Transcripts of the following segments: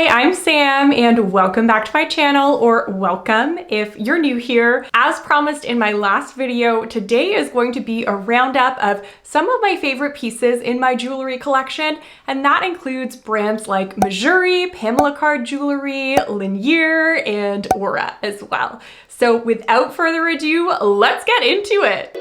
Hi, I'm Sam and welcome back to my channel, or welcome if you're new here. As promised in my last video, today is going to be a roundup of some of my favorite pieces in my jewelry collection, and that includes brands like Mejuri, Pamela Card Jewelry, Linjear, and Oura as well. So without further ado, let's get into it.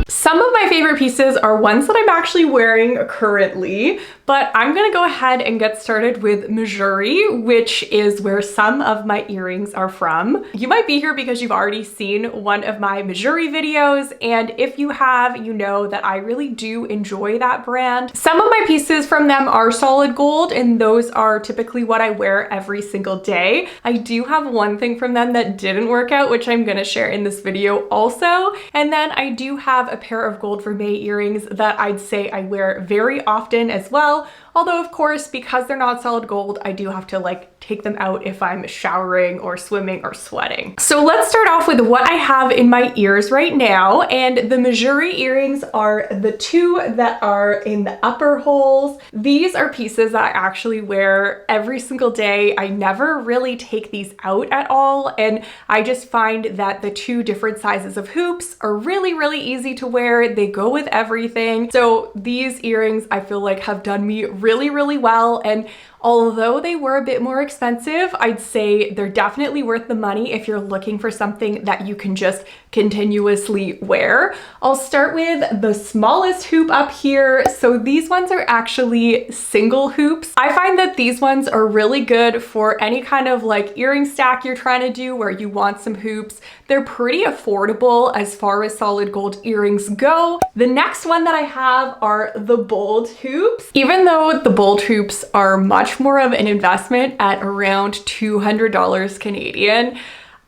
Some of my favorite pieces are ones that I'm actually wearing currently, but I'm gonna go ahead and get started with Mejuri, which is where some of my earrings are from. You might be here because you've already seen one of my Mejuri videos, and if you have, you know that I really do enjoy that brand. Some of my pieces from them are solid gold, and those are typically what I wear every single day. I do have one thing from them that didn't work out, which I'm gonna share in this video also, and then I do have a pair of gold vermeil earrings that I'd say I wear very often as well. Although of course, because they're not solid gold, I do have to take them out if I'm showering or swimming or sweating. So let's start off with what I have in my ears right now. And the Mejuri earrings are the two that are in the upper holes. These are pieces that I actually wear every single day. I never really take these out at all. And I just find that the two different sizes of hoops are really, really easy to wear. They go with everything. So these earrings I feel like have done me really, really well. And although they were a bit more expensive, I'd say they're definitely worth the money if you're looking for something that you can just continuously wear. I'll start with the smallest hoop up here. So these ones are actually single hoops. I find that these ones are really good for any kind of earring stack you're trying to do where you want some hoops. They're pretty affordable as far as solid gold earrings go. The next one that I have are the bold hoops. Even though the bold hoops are much more of an investment at around $200 Canadian,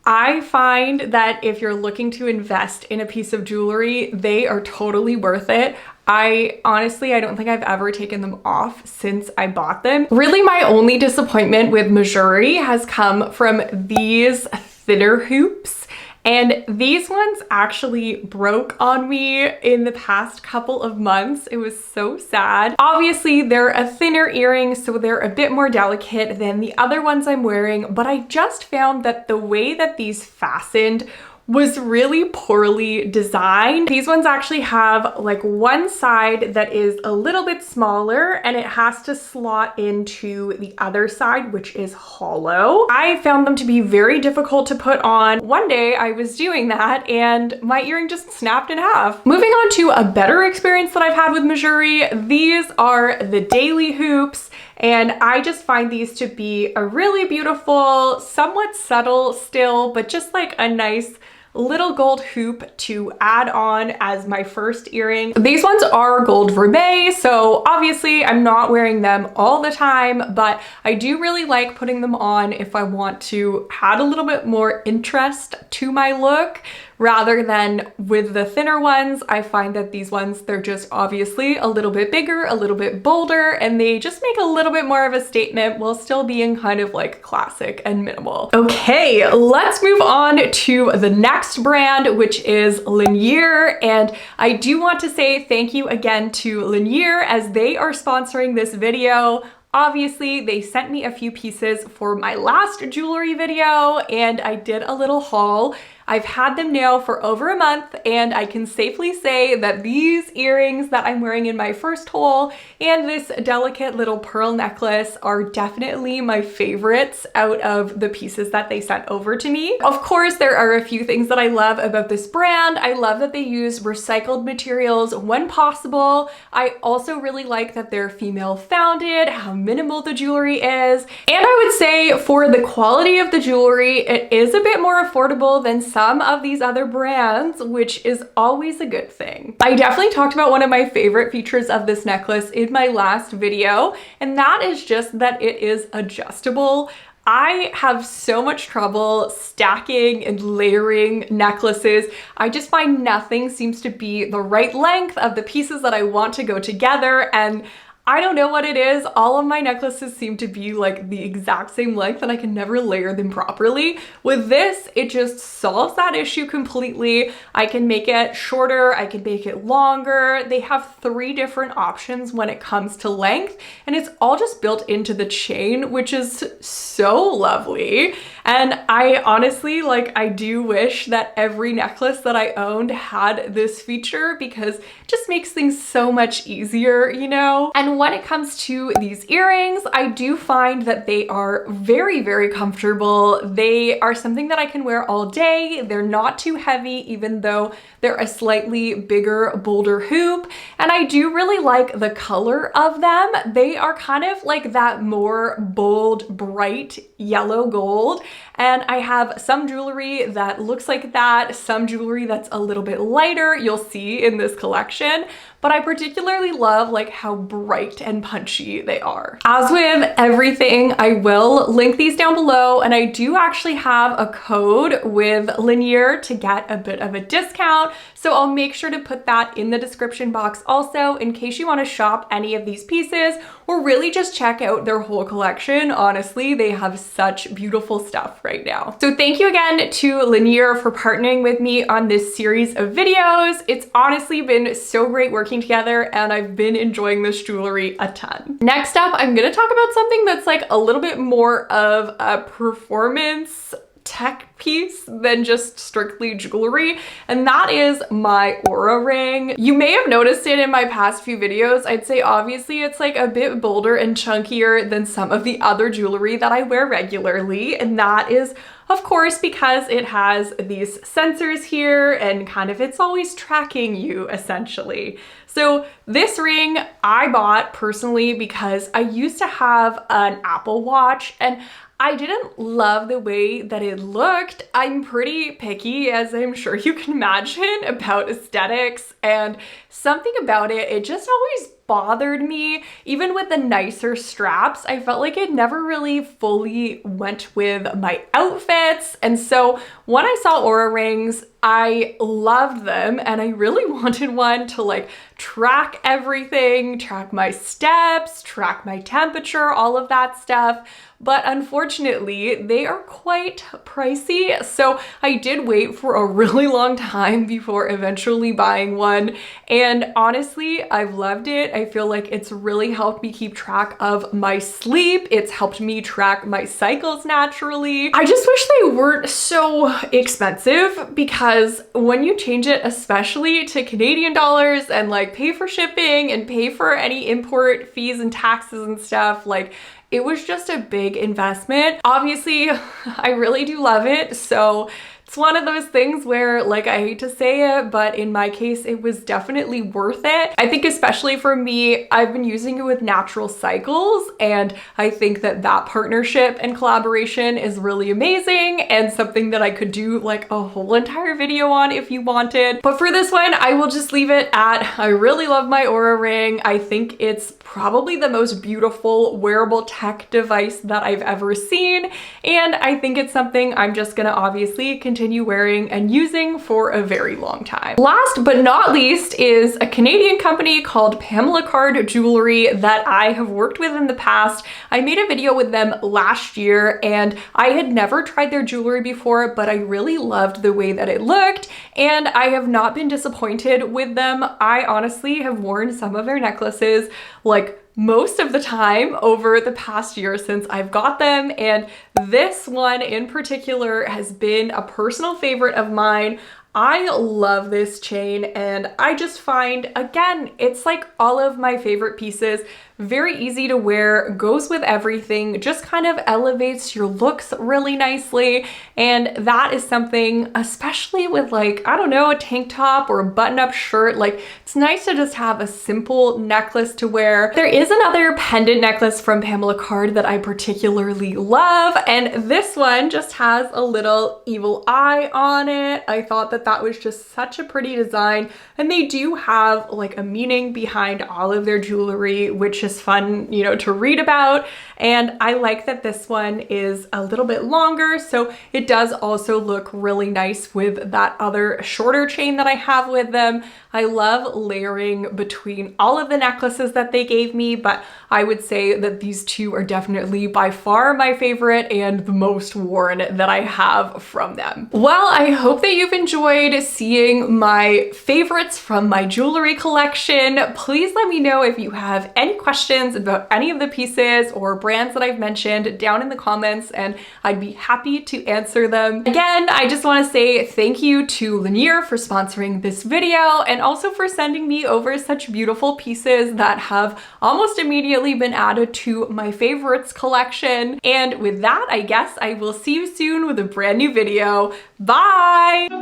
I find that if you're looking to invest in a piece of jewelry, they are totally worth it. I don't think I've ever taken them off since I bought them. Really, my only disappointment with Mejuri has come from these thinner hoops. And these ones actually broke on me in the past couple of months. It was so sad. Obviously, they're a thinner earring, so they're a bit more delicate than the other ones I'm wearing, but I just found that the way that these fastened was really poorly designed. These ones actually have one side that is a little bit smaller and it has to slot into the other side, which is hollow. I found them to be very difficult to put on. One day I was doing that and my earring just snapped in half. Moving on to a better experience that I've had with Mejuri, these are the daily hoops. And I just find these to be a really beautiful, somewhat subtle still, but just a nice little gold hoop to add on as my first earring. These ones are gold vermeil, so obviously I'm not wearing them all the time, but I do really like putting them on if I want to add a little bit more interest to my look. Rather than with the thinner ones, I find that these ones, they're just obviously a little bit bigger, a little bit bolder, and they just make a little bit more of a statement while still being kind of classic and minimal. Okay, let's move on to the next brand, which is Linjear. And I do want to say thank you again to Linjear as they are sponsoring this video. Obviously, they sent me a few pieces for my last jewelry video and I did a little haul. I've had them now for over a month and I can safely say that these earrings that I'm wearing in my first haul and this delicate little pearl necklace are definitely my favorites out of the pieces that they sent over to me. Of course, there are a few things that I love about this brand. I love that they use recycled materials when possible. I also really like that they're female founded, how minimal the jewelry is. And I would say for the quality of the jewelry, it is a bit more affordable than some of these other brands, which is always a good thing. I definitely talked about one of my favorite features of this necklace in my last video, and that is just that it is adjustable. I have so much trouble stacking and layering necklaces. I just find nothing seems to be the right length of the pieces that I want to go together, and I don't know what it is. All of my necklaces seem to be like the exact same length and I can never layer them properly. With this, it just solves that issue completely. I can make it shorter, I can make it longer. They have 3 different options when it comes to length, and it's all just built into the chain, which is so lovely. And I honestly, like, I do wish that every necklace that I owned had this feature because it just makes things so much easier, you know? And when it comes to these earrings, I do find that they are very, very comfortable. They are something that I can wear all day. They're not too heavy, even though they're a slightly bigger, bolder hoop. And I do really like the color of them. They are kind of like that more bold, bright yellow gold. And I have some jewelry that looks like that, some jewelry that's a little bit lighter, you'll see in this collection. But I particularly love like how bright and punchy they are. As with everything, I will link these down below, and I do actually have a code with Linjear to get a bit of a discount. So I'll make sure to put that in the description box also in case you want to shop any of these pieces or really just check out their whole collection. Honestly, they have such beautiful stuff right now. So thank you again to Linjear for partnering with me on this series of videos. It's honestly been so great working together and I've been enjoying this jewelry a ton. Next up, I'm gonna talk about something that's like a little bit more of a performance tech piece than just strictly jewelry, and that is my Oura Ring. You may have noticed it in my past few videos. I'd say obviously it's like a bit bolder and chunkier than some of the other jewelry that I wear regularly, and that is of course because it has these sensors here and kind of it's always tracking you essentially. So this ring I bought personally because I used to have an Apple Watch and I didn't love the way that it looked. I'm pretty picky, as I'm sure you can imagine, about aesthetics, and something about it, it just always bothered me. Even with the nicer straps, I felt like it never really fully went with my outfits. And so when I saw Oura rings, I loved them and I really wanted one to like track everything, track my steps, track my temperature, all of that stuff. But unfortunately, they are quite pricey. So I did wait for a really long time before eventually buying one. And honestly, I've loved it. I feel like it's really helped me keep track of my sleep. It's helped me track my cycles naturally. I just wish they weren't so expensive because when you change it, especially to Canadian dollars and like pay for shipping and pay for any import fees and taxes and stuff, like it was just a big investment. Obviously, I really do love it. So it's one of those things where, like, I hate to say it, but in my case, it was definitely worth it. I think especially for me, I've been using it with natural cycles, and I think that that partnership and collaboration is really amazing and something that I could do like a whole entire video on if you wanted. But for this one, I will just leave it at, I really love my Oura Ring. I think it's probably the most beautiful wearable tech device that I've ever seen, and I think it's something I'm just gonna obviously continue wearing and using for a very long time. Last but not least is a Canadian company called Pamela Card Jewelry that I have worked with in the past. I made a video with them last year and I had never tried their jewelry before, but I really loved the way that it looked and I have not been disappointed with them. I honestly have worn some of their necklaces like most of the time over the past year since I've got them, and this one in particular has been a personal favorite of mine. I love this chain and I just find, again, it's like all of my favorite pieces, very easy to wear, goes with everything, just kind of elevates your looks really nicely. And that is something, especially with like, I don't know, a tank top or a button-up shirt, like it's nice to just have a simple necklace to wear. There is another pendant necklace from Pamela Card that I particularly love, and this one just has a little evil eye on it. I thought that that that was just such a pretty design, and they do have like a meaning behind all of their jewelry, which is fun, you know, to read about. And I like that this one is a little bit longer, so it does also look really nice with that other shorter chain that I have with them. I love layering between all of the necklaces that they gave me, but I would say that these two are definitely by far my favorite and the most worn that I have from them. Well, I hope that you've enjoyed seeing my favorites from my jewelry collection. Please let me know if you have any questions about any of the pieces or brands that I've mentioned down in the comments, and I'd be happy to answer them. Again, I just want to say thank you to Linjear for sponsoring this video, and also for sending me over such beautiful pieces that have almost immediately been added to my favorites collection. And with that, I guess I will see you soon with a brand new video. Bye!